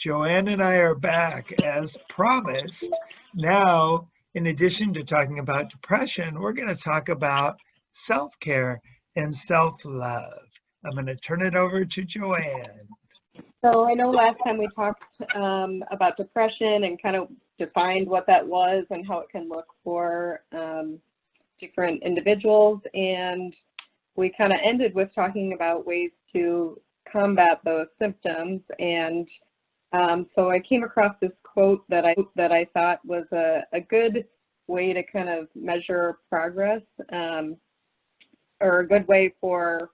Joanne and I are back as promised. Now, in addition to talking about depression, we're going to talk about self-care and self-love. I'm going to turn it over to Joanne. So I know last time we talked about depression and kind of defined what that was and how it can look for different individuals. And we kind of ended with talking about ways to combat those symptoms. And so I came across this quote that I thought was a good way to kind of measure progress, or a good way for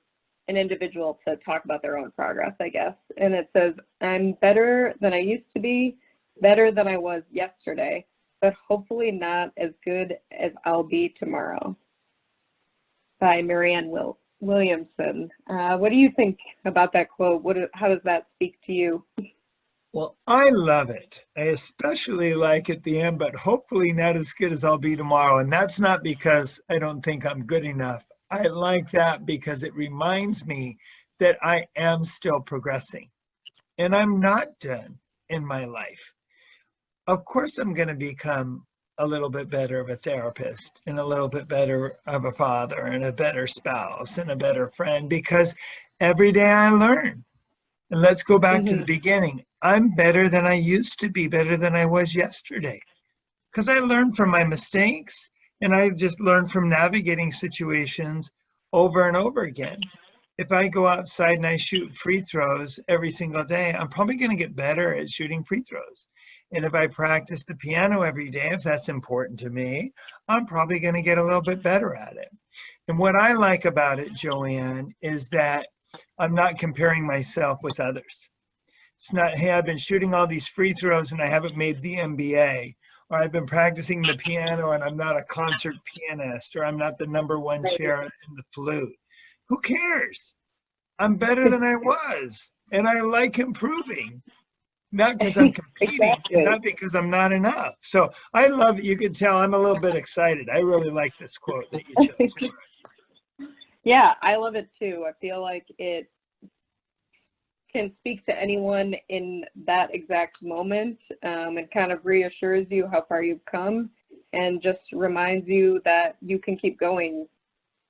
an individual to talk about their own progress, I guess. And it says, "I'm better than I used to be, better than I was yesterday, but hopefully not as good as I'll be tomorrow." By Marianne Williamson. What do you think about that quote? How does that speak to you? Well, I love it. I especially like at the end, but hopefully not as good as I'll be tomorrow. And that's not because I don't think I'm good enough. I like that because it reminds me that I am still progressing and I'm not done in my life. Of course, I'm going to become a little bit better of a therapist and a little bit better of a father and a better spouse and a better friend, because every day I learn. And let's go back to the beginning. I'm better than I used to be, better than I was yesterday, because I learned from my mistakes and I just learned from navigating situations over and over again. If I go outside and I shoot free throws every single day, I'm probably going to get better at shooting free throws. And if I practice the piano every day, if that's important to me, I'm probably going to get a little bit better at it. And what I like about it, Joanne, is that I'm not comparing myself with others. It's not, hey, I've been shooting all these free throws and I haven't made the NBA, or I've been practicing the piano and I'm not a concert pianist, or I'm not the #1 chair in the flute. Who cares? I'm better than I was, and I like improving. Not because I'm competing, and not because I'm not enough. So I love it. You can tell I'm a little bit excited. I really like this quote that you chose for us. Yeah, I love it too. I feel like it can speak to anyone in that exact moment. It kind of reassures you how far you've come and just reminds you that you can keep going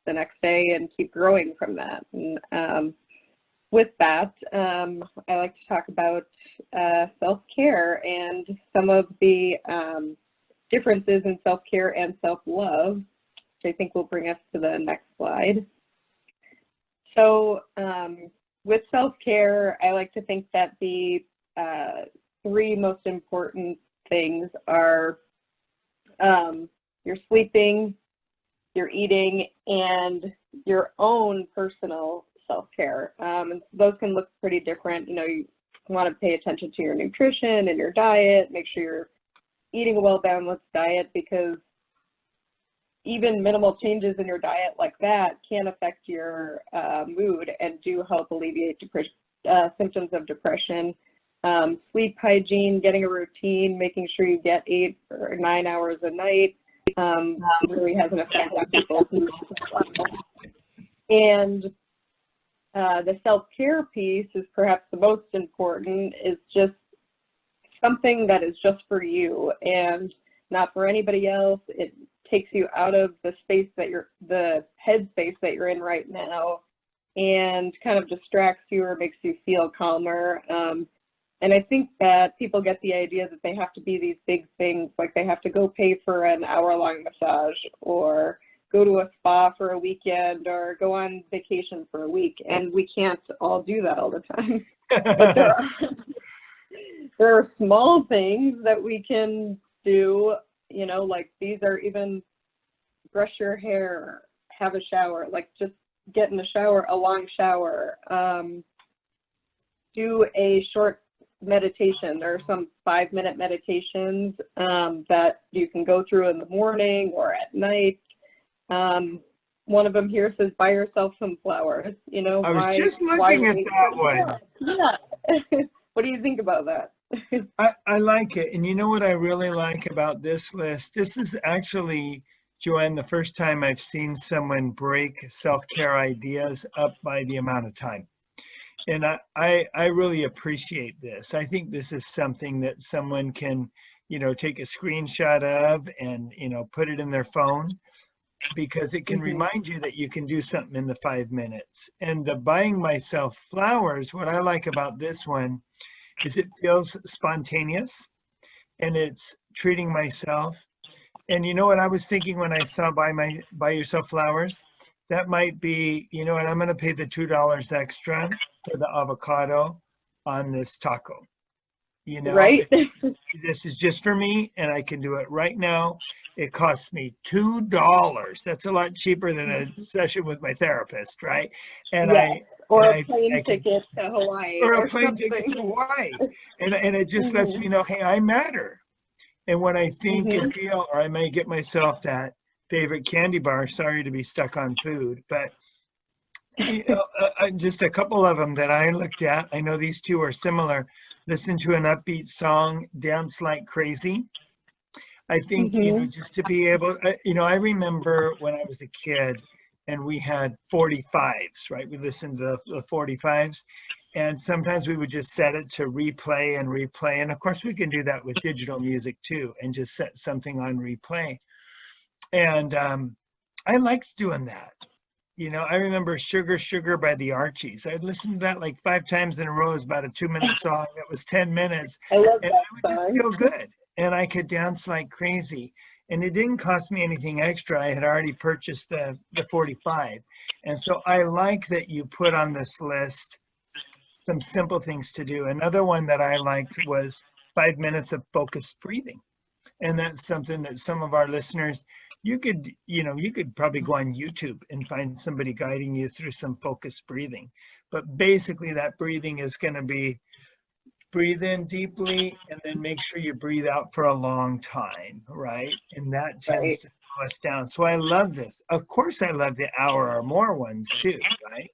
the next day and keep growing from that. And with that, I like to talk about self-care and some of the differences in self-care and self-love, which I think will bring us to the next slide. So with self-care, I like to think that the 3 most important things are your sleeping, your eating, and your own personal self-care. And those can look pretty different. You know, you want to pay attention to your nutrition and your diet, make sure you're eating a well-balanced diet, because even minimal changes in your diet like that can affect your mood and do help alleviate symptoms of depression. Sleep hygiene, getting a routine, making sure you get 8 or 9 hours a night really has an effect on people. And the self-care piece is perhaps the most important, is just something that is just for you and not for anybody else. It takes you out of the headspace that you're in right now, and kind of distracts you or makes you feel calmer. And I think that people get the idea that they have to be these big things, like they have to go pay for an hour-long massage, or go to a spa for a weekend, or go on vacation for a week. And we can't all do that all the time. But there are small things that we can do, you know, like these are even brush your hair, have a shower, like just get in the shower, a long shower, do a short meditation. There are some 5-minute meditations that you can go through in the morning or at night. One of them here says, buy yourself some flowers. You know, I was just looking at that one. Yeah. What do you think about that? I like it. And you know what I really like about this list? This is actually, Joanne, the first time I've seen someone break self-care ideas up by the amount of time. And I really appreciate this. I think this is something that someone can, take a screenshot of and, put it in their phone, because it can Mhm. remind you that you can do something in the 5 minutes. And the buying myself flowers, what I like about this one is it feels spontaneous and it's treating myself. And you know what I was thinking when I saw buy yourself flowers? That might be, and I'm going to pay the $2 extra for the avocado on this taco. Right? This is just for me and I can do it right now. It costs me $2. That's a lot cheaper than a session with my therapist, right? And Yes. I Or and a I plane can, ticket to Hawaii or a or plane ticket to something. Hawaii. And it just lets Mhm. me know, hey, I matter. And when I think and Mhm. feel, or I may get myself that favorite candy bar, sorry to be stuck on food, but just a couple of them that I looked at. I know these two are similar. Listen to an upbeat song, dance like crazy. I think, Mhm. just to be able, I remember when I was a kid and we had 45s, right? We listened to the 45s, and sometimes we would just set it to replay and replay. And of course, we can do that with digital music too, and just set something on replay. And I liked doing that. I remember Sugar Sugar by the Archies. I'd listened to that like 5 times in a row. It was about a 2-minute song that was 10 minutes. I love And that I would just song. feel good. And I could dance like crazy. And it didn't cost me anything extra. I had already purchased the 45. And so I like that you put on this list some simple things to do. Another one that I liked was 5 minutes of focused breathing. And that's something that some of our listeners, you could probably go on YouTube and find somebody guiding you through some focused breathing. But basically that breathing is going to be breathe in deeply and then make sure you breathe out for a long time, right? And that tends Right. to slow us down. So I love this. Of course, I love the hour or more ones too, right?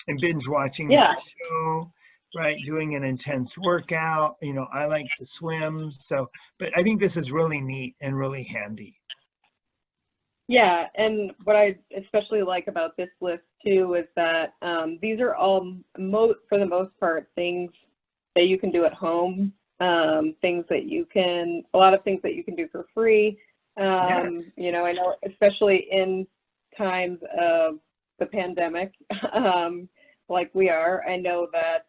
And binge watching that Yeah. show, right? Doing an intense workout. I like to swim. So, but I think this is really neat and really handy. Yeah, and what I especially like about this list too is that these are all, for the most part, things that you can do at home, a lot of things that you can do for free. Yes. I know, especially in times of the pandemic, like we are, I know that,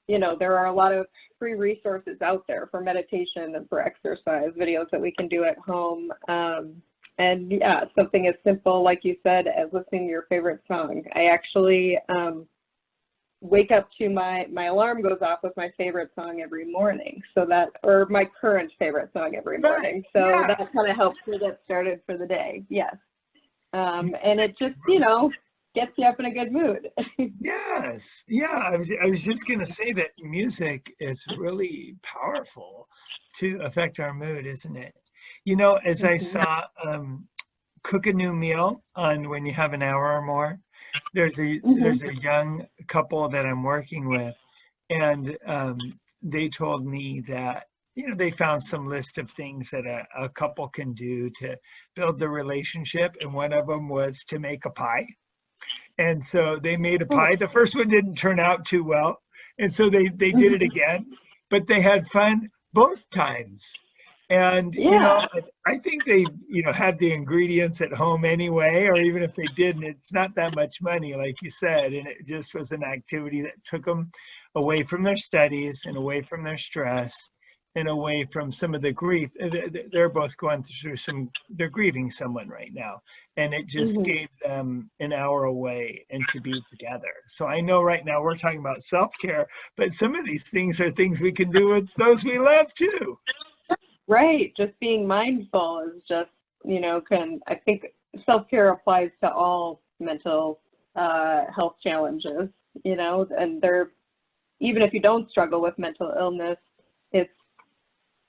there are a lot of free resources out there for meditation and for exercise videos that we can do at home. And yeah, something as simple, like you said, as listening to your favorite song. I actually wake up to my alarm goes off with my favorite song every morning. Or my current favorite song every Right. morning. So Yeah. that kind of helps me get started for the day. Yes. And it Music just, is really, gets you up in a good mood. yes. Yeah. I was just going to say that music is really powerful to affect our mood, isn't it? As I Mhm. saw Cook a New Meal on When You Have an Hour or More, there's Mhm. a young couple that I'm working with, and they told me that they found some list of things that a couple can do to build the relationship, and one of them was to make a pie. And so they made a Oh. pie. The first one didn't turn out too well, and so they did it Mhm. again, but they had fun both times. And Yeah. I think they had the ingredients at home anyway, or even if they didn't, it's not that much money, like you said, and it just was an activity that took them away from their studies and away from their stress and away from some of the grief. They're both going through they're grieving someone right now, and it just Mhm. gave them an hour away and to be together. So I know right now we're talking about self-care, but some of these things are things we can do with those we love too. Right. Just being mindful is just, I think self-care applies to all mental health challenges, and even if you don't struggle with mental illness, it's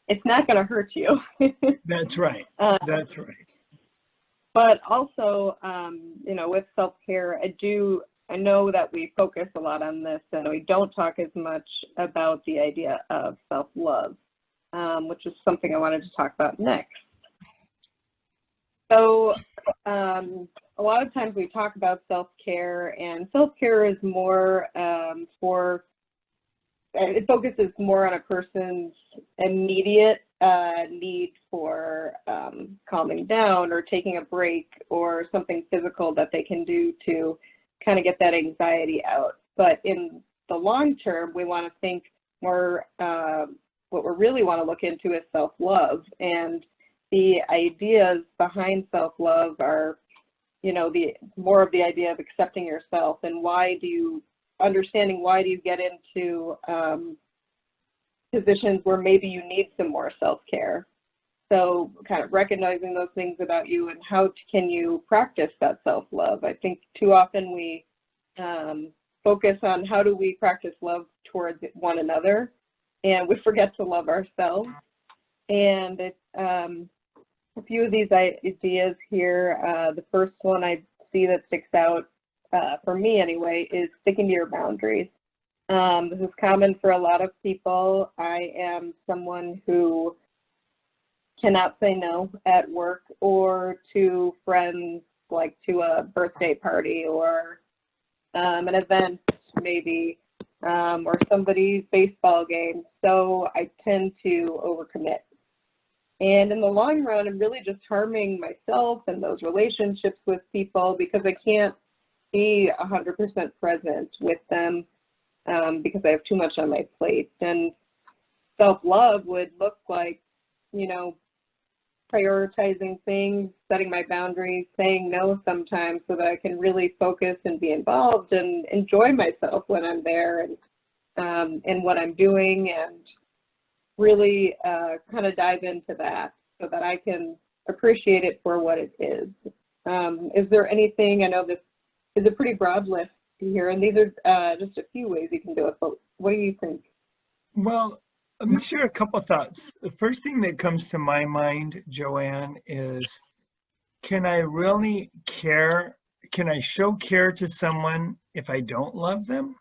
it's not going to hurt you. That's right. uh, That's right. but also, with self-care, I know that we focus a lot on this and we don't talk as much about the idea of self-love, which is something I wanted to talk about next. So, a lot of times we talk about self-care, and self-care is more it focuses more on a person's immediate need for calming down or taking a break or something physical that they can do to kind of get that anxiety out. But in the long term, we want to think more, what we really want to look into is self-love. And the ideas behind self-love are, you know, the more of the idea of accepting yourself, and understanding why do you get into positions where maybe you need some more self-care. So kind of recognizing those things about you and how can you practice that self-love. I think too often we focus on how do we practice love towards one another, and we forget to love ourselves. And it's a few of these ideas here. The first one I see that sticks out for me anyway is sticking to your boundaries. This is common for a lot of people. I am someone who cannot say no at work or to friends, like to a birthday party or an event maybe, or somebody's baseball game. So I tend to overcommit. And in the long run, I'm really just harming myself and those relationships with people because I can't be 100% present with them because I have too much on my plate. And self-love would look like, you know, prioritizing things, setting my boundaries, saying no sometimes so that I can really focus and be involved and enjoy myself when I'm there and what I'm doing, and really kind of dive into that so that I can appreciate it for what it is. Is there anything, I know this is a pretty broad list here, and these are just a few ways you can do it, but what do you think? Well, let me share a couple thoughts. The first thing that comes to my mind, Joanne, is can I really care? Can I show care to someone if I don't love them?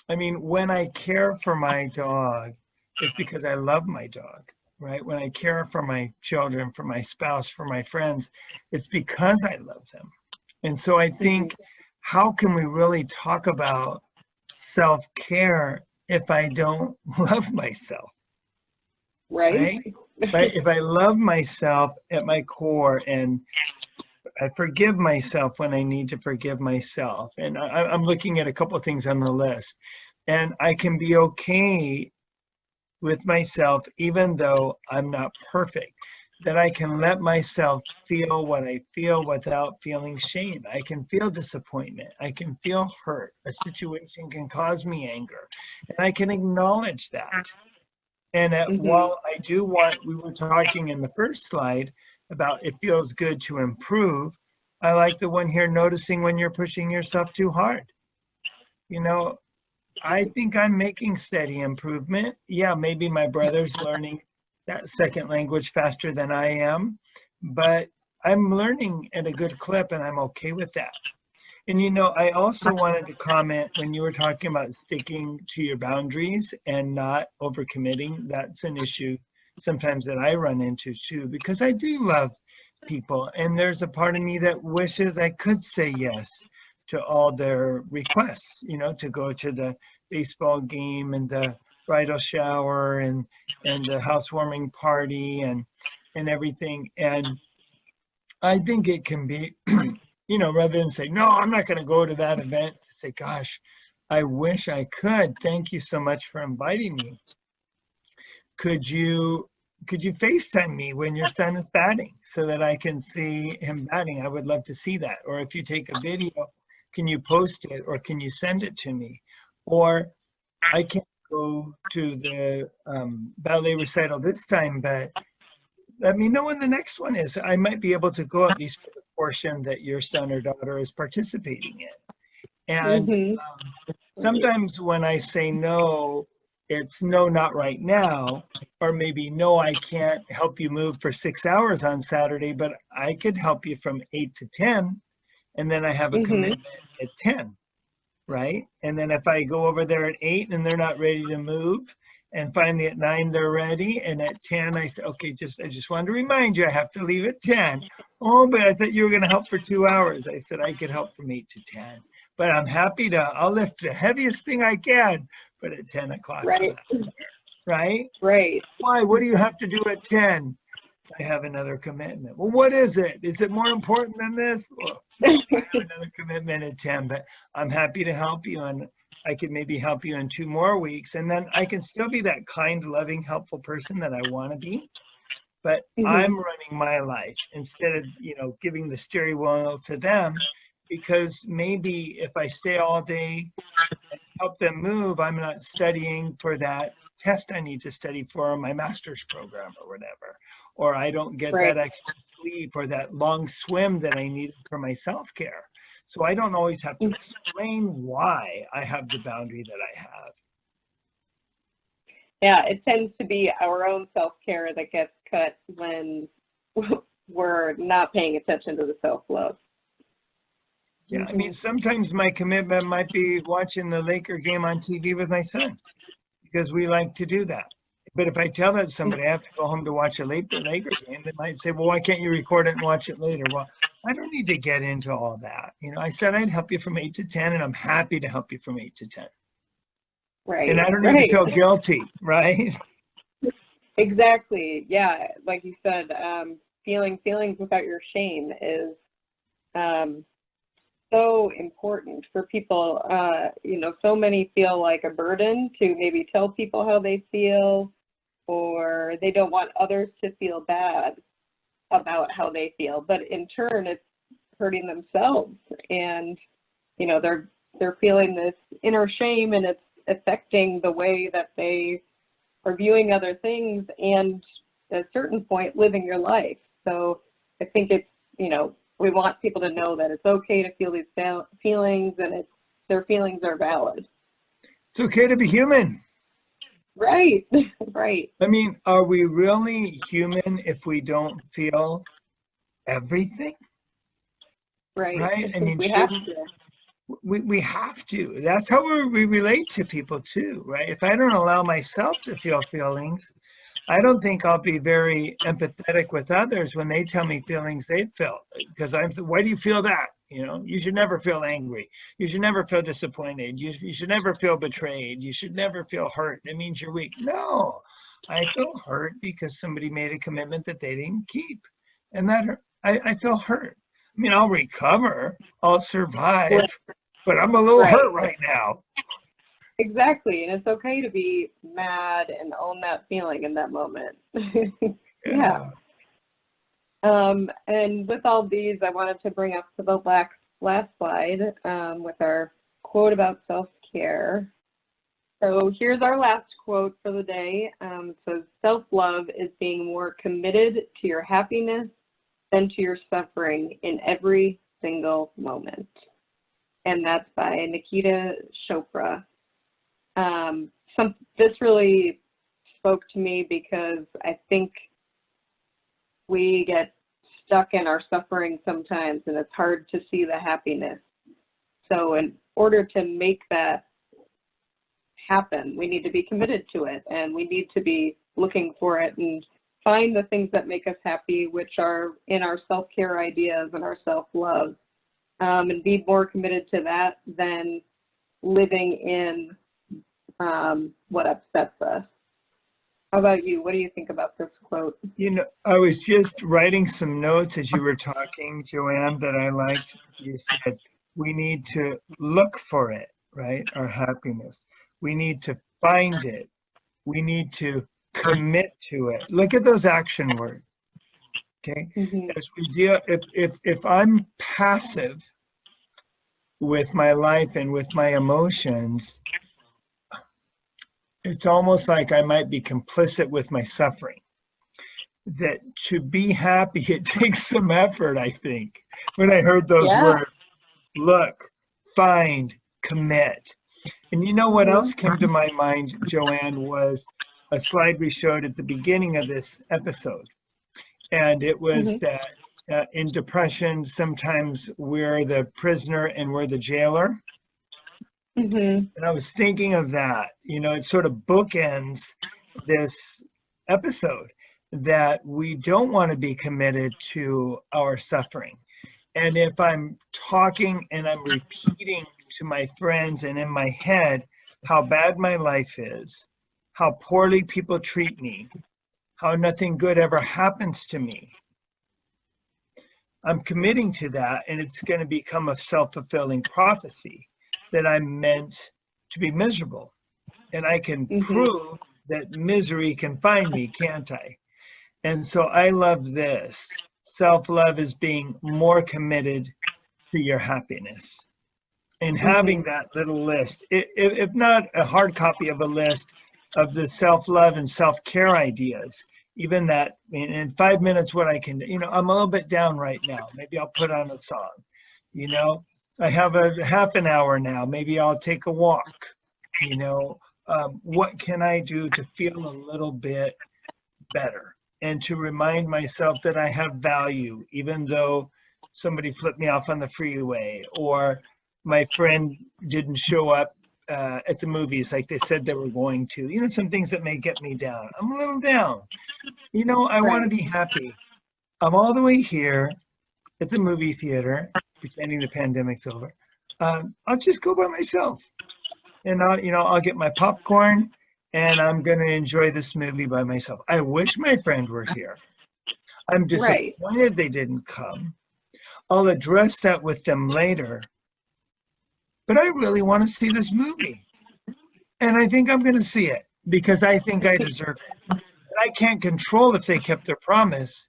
I mean, when I care for my dog, it's because I love my dog, right? When I care for my children, for my spouse, for my friends, it's because I love them. And so I think, how can we really talk about self-care if I don't love myself? Right? Right? If I love myself at my core and I forgive myself when I need to forgive myself, and I'm looking at a couple of things on the list, and I can be okay with myself even though I'm not perfect, that I can let myself feel what I feel without feeling shame. I can feel disappointment. I can feel hurt. A situation can cause me anger, and I can acknowledge that. And while I do want, we were talking in the first slide about it feels good to improve, I like the one here, noticing when you're pushing yourself too hard. You know, I think I'm making steady improvement. Yeah, maybe my brother's learning that second language faster than I am, but I'm learning at a good clip and I'm okay with that. And you know, I also wanted to comment when you were talking about sticking to your boundaries and not overcommitting. That's an issue sometimes that I run into too, because I do love people, and there's a part of me that wishes I could say yes to all their requests, you know, to go to the baseball game and the bridal shower and the housewarming party and everything. And I think it can be, you know, rather than say, no, I'm not going to go to that event, to say, gosh, I wish I could. Thank you so much for inviting me. Could you FaceTime me when your son is batting so that I can see him batting? I would love to see that. Or if you take a video, can you post it or can you send it to me? Or I can't go to the ballet recital this time, but let me know when the next one is. I might be able to go at least for the portion that your son or daughter is participating in. And sometimes when I say no, it's no, not right now, or maybe no, I can't help you move for 6 hours on Saturday, but I could help you from 8 to 10, and then I have a commitment at 10, right? And then if I go over there at 8 and they're not ready to move, and finally at 9 they're ready, and at 10 I say, okay, I just wanted to remind you I have to leave at 10. Oh, but I thought you were going to help for 2 hours. I said I could help from 8 to 10, but I'm happy to, I'll lift the heaviest thing I can, but at 10 o'clock, I'm Right. out, right? Right. Why? What do you have to do at 10? I have another commitment. Well, what is it? Is it more important than this? Well, I have another commitment at 10, but I'm happy to help you, and I can maybe help you in 2 more weeks, and then I can still be that kind, loving, helpful person that I want to be. But Mhm. I'm running my life instead of, giving the steering wheel to them, because maybe if I stay all day and help them move, I'm not studying for that test I need to study for my master's program or whatever, or I don't get Right. that extra sleep or that long swim that I need for my self-care. So I don't always have to explain why I have the boundary that I have. Yeah, it tends to be our own self-care that gets cut when we're not paying attention to the self-love. Yeah, I mean, sometimes my commitment might be watching the Laker game on TV with my son, because we like to do that. But if I tell that somebody I have to go home to watch a Laker game, they might say, well, why can't you record it and watch it later? Well, I don't need to get into all that. I said I'd help you from 8 to 10, and I'm happy to help you from 8 to 10. And Right. I don't need to Right. feel guilty, right? Exactly. Yeah. Like you said, feeling feelings without your shame is um, so important for people. So many feel like a burden to maybe tell people how they feel, or they don't want others to feel bad about how they feel. But in turn, it's hurting themselves, and they're feeling this inner shame, and it's affecting the way that they are viewing other things, and at a certain point living your life. So I think it's, we want people to know that it's okay to feel these feelings, and their feelings are valid. It's okay to be human. Right. Right. I mean, are we really human if we don't feel everything? Right. Right? I mean, We have shouldn't to. we have to. That's how we relate to people too, right? If I don't allow myself to feel feelings, I don't think I'll be very empathetic with others when they tell me feelings they felt. Because I'm, why do you feel that? You should never feel angry. You should never feel disappointed. You should never feel betrayed. You should never feel hurt. It means you're weak. No, I feel hurt because somebody made a commitment that they didn't keep. And that I feel hurt. I mean, I'll recover, I'll survive, but I'm a little Right. hurt right now. Exactly. And it's okay to be mad and own that feeling in that moment. Yeah. Yeah. And with all these, I wanted to bring up to the last slide with our quote about self-care. So here's our last quote for the day. It says, self-love is being more committed to your happiness than to your suffering in every single moment. And that's by Nikita Chopra. This really spoke to me because I think we get stuck in our suffering sometimes, and it's hard to see the happiness. So in order to make that happen, we need to be committed to it, and we need to be looking for it and find the things that make us happy, which are in our self-care ideas and our self-love, and be more committed to that than living in what upsets us. How about you? What do you think about this quote? I was just writing some notes as you were talking, Joanne, that I liked. You said we need to look for it, right? Our happiness. We need to find it. We need to commit to it. Look at those action words. Okay. Mm-hmm. As we deal, if I'm passive with my life and with my emotions, it's almost like I might be complicit with my suffering. That to be happy, it takes some effort, I think. When I heard those Yeah. words, look, find, commit. And you know what else came to my mind, Joanne, was a slide we showed at the beginning of this episode. And it was that in depression, sometimes we're the prisoner and we're the jailer. Mm-hmm. And I was thinking of that, it sort of bookends this episode. that we don't want to be committed to our suffering. And if I'm talking and I'm repeating to my friends and in my head how bad my life is, how poorly people treat me, how nothing good ever happens to me, I'm committing to that, and it's going to become a self-fulfilling prophecy that I'm meant to be miserable. And I can prove that misery can find me, can't I? And so I love this. Self-love is being more committed to your happiness and having that little list, if not a hard copy of a list of the self-love and self-care ideas. Even that, in 5 minutes, what I can, I'm a little bit down right now. Maybe I'll put on a song. I have a half an hour now. Maybe I'll take a walk. What can I do to feel a little bit better and to remind myself that I have value, even though somebody flipped me off on the freeway or my friend didn't show up at the movies like they said they were going to. Some things that may get me down. I'm a little down. I want to be happy. I'm all the way here at the movie theater, pretending the pandemic's over. I'll just go by myself, and I'll get my popcorn, and I'm going to enjoy this movie by myself. I wish my friend were here. I'm disappointed they didn't come. I'll address that with them later. But I really want to see this movie, and I think I'm going to see it because I think I deserve it. I can't control if they kept their promise,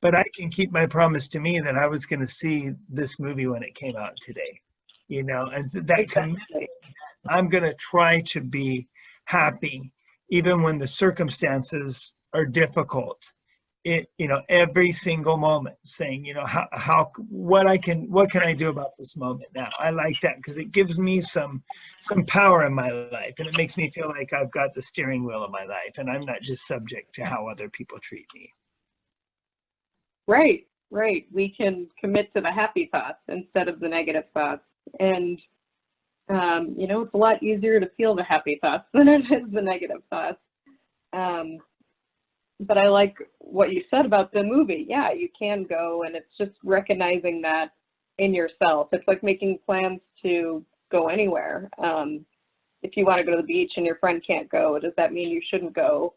but I can keep my promise to me that I was going to see this movie when it came out today, and that commitment, I'm going to try to be happy even when the circumstances are difficult. Every single moment, saying, what can I do about this moment now? I like that because it gives me some power in my life, and it makes me feel like I've got the steering wheel of my life, and I'm not just subject to how other people treat me. Right. We can commit to the happy thoughts instead of the negative thoughts, and it's a lot easier to feel the happy thoughts than it is the negative thoughts. But I like what you said about the movie. Yeah, you can go, and it's just recognizing that in yourself. It's like making plans to go anywhere. If you want to go to the beach and your friend can't go, does that mean you shouldn't go?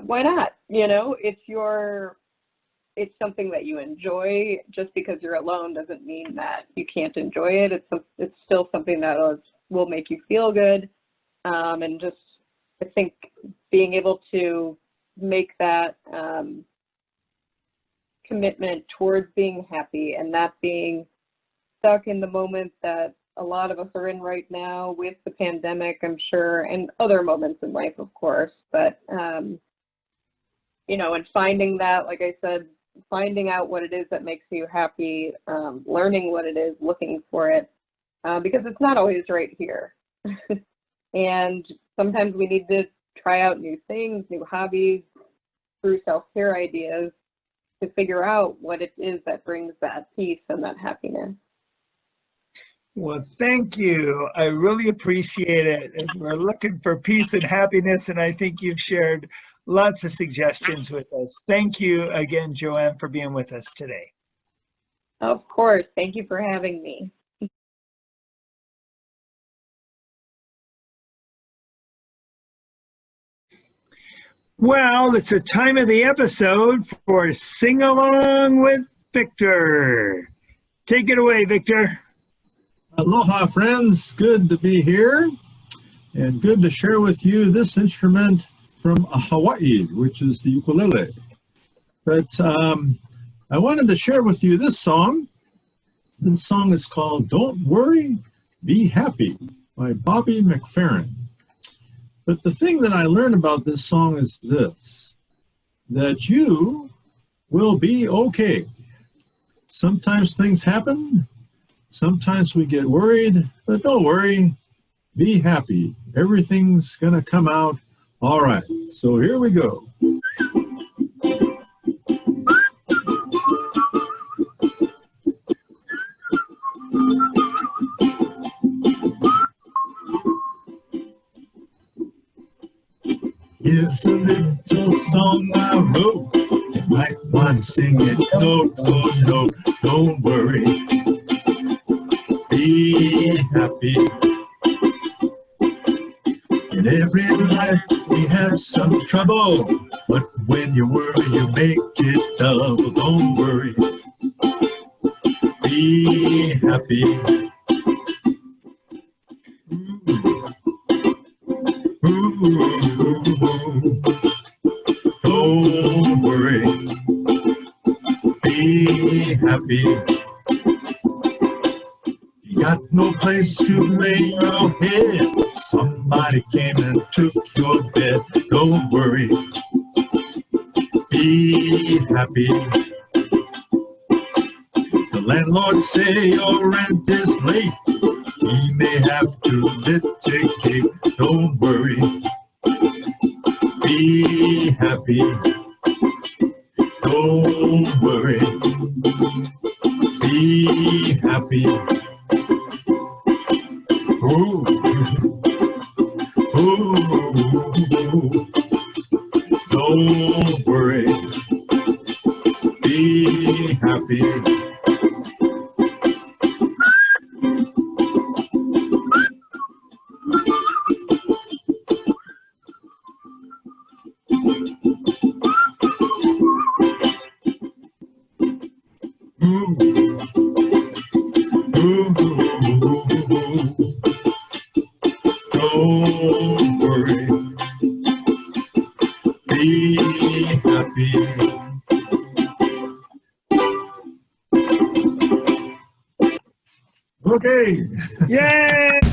Why not? It's something that you enjoy. Just because you're alone doesn't mean that you can't enjoy it. It's still something that will make you feel good. And just, I think being able to make that commitment towards being happy and not being stuck in the moment that a lot of us are in right now with the pandemic, I'm sure, and other moments in life, of course. But, and finding that, like I said, finding out what it is that makes you happy, learning what it is, looking for it, because it's not always right here. And sometimes we need to try out new things, new hobbies, through self-care ideas to figure out what it is that brings that peace and that happiness. Well, thank you. I really appreciate it. And we're looking for peace and happiness, and I think you've shared lots of suggestions with us. Thank you again, Joanne, for being with us today. Of course. Thank you for having me. Well, it's a time of the episode for Sing Along with Victor. Take it away, Victor. Aloha, friends. Good to be here and good to share with you this instrument from Hawaii, which is the ukulele. But I wanted to share with you this song. This song is called Don't Worry, Be Happy by Bobby McFerrin. But the thing that I learned about this song is this, that you will be okay. Sometimes things happen. Sometimes we get worried, but don't worry, be happy. Everything's going to come out all right. So here we go. It's a little song I wrote. You might want to sing it note for note. Don't worry, be happy. In every life we have some trouble, but when you worry you make it double. Don't worry, be happy. Ooh, don't worry, be happy. You got no place to lay your head. Somebody came and took your bed. Don't worry, be happy. The landlord say your rent is late. He may have to litigate. Don't worry, be happy. Don't worry, be happy. Ooh, ooh, don't worry, be happy. Ooh, ooh, don't worry, be happy. Okay. Yay!